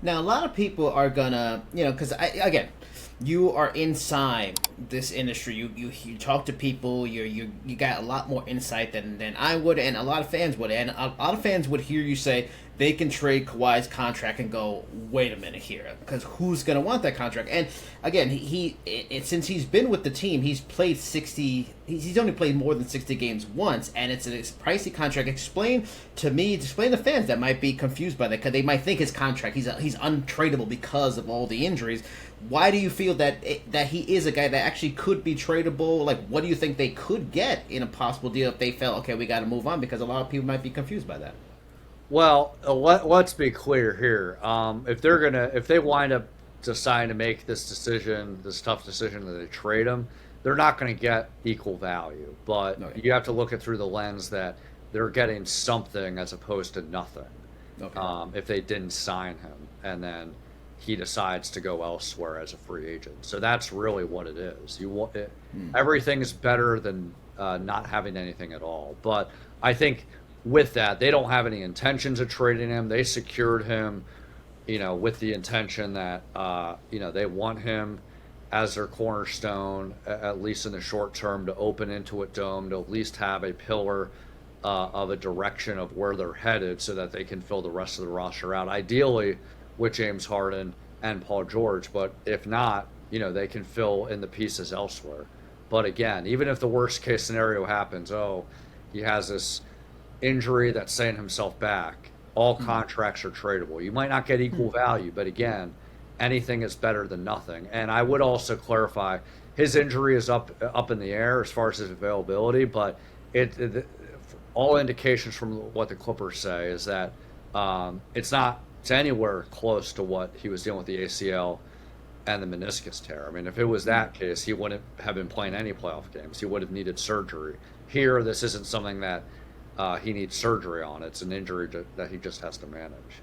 Now, a lot of people are gonna, because again, you are inside this industry. You talk to people. You got a lot more insight than I would, and a lot of fans would. And a lot of fans would hear you say they can trade Kawhi's contract and go, wait a minute here, because who's gonna want that contract? And again, since he's been with the team, he's played 60. He's only played more than 60 games once, and it's a pricey contract. Explain to fans that might be confused by that, because they might think his contract he's untradeable because of all the injuries. Why do you feel that he is a guy that actually could be tradable? Like, what do you think they could get in a possible deal if they felt, okay, we got to move on? Because a lot of people might be confused by that. Well, let's be clear here. If they wind up deciding to make this decision, this tough decision that they trade him, they're not gonna get equal value. But Okay. you have to look at through the lens that they're getting something as opposed to nothing. Okay. If they didn't sign him and then he decides to go elsewhere as a free agent, so that's really what it is. Everything is better than not having anything at all. But I think with that, they don't have any intentions of trading him. They secured him, with the intention that they want him as their cornerstone, at least in the short term, to open Intuit Dome, to at least have a pillar of a direction of where they're headed, so that they can fill the rest of the roster out. Ideally, with James Harden and Paul George, but if not, they can fill in the pieces elsewhere. But again, even if the worst case scenario happens, he has this injury that's setting himself back, all contracts are tradable. You might not get equal value, but again, anything is better than nothing. And I would also clarify, his injury is up in the air as far as his availability, but all indications from what the Clippers say is that it's not to anywhere close to what he was dealing with the ACL and the meniscus tear. I mean, if it was that case, he wouldn't have been playing any playoff games. He would have needed surgery. Here, this isn't something that he needs surgery on. It's an injury that he just has to manage.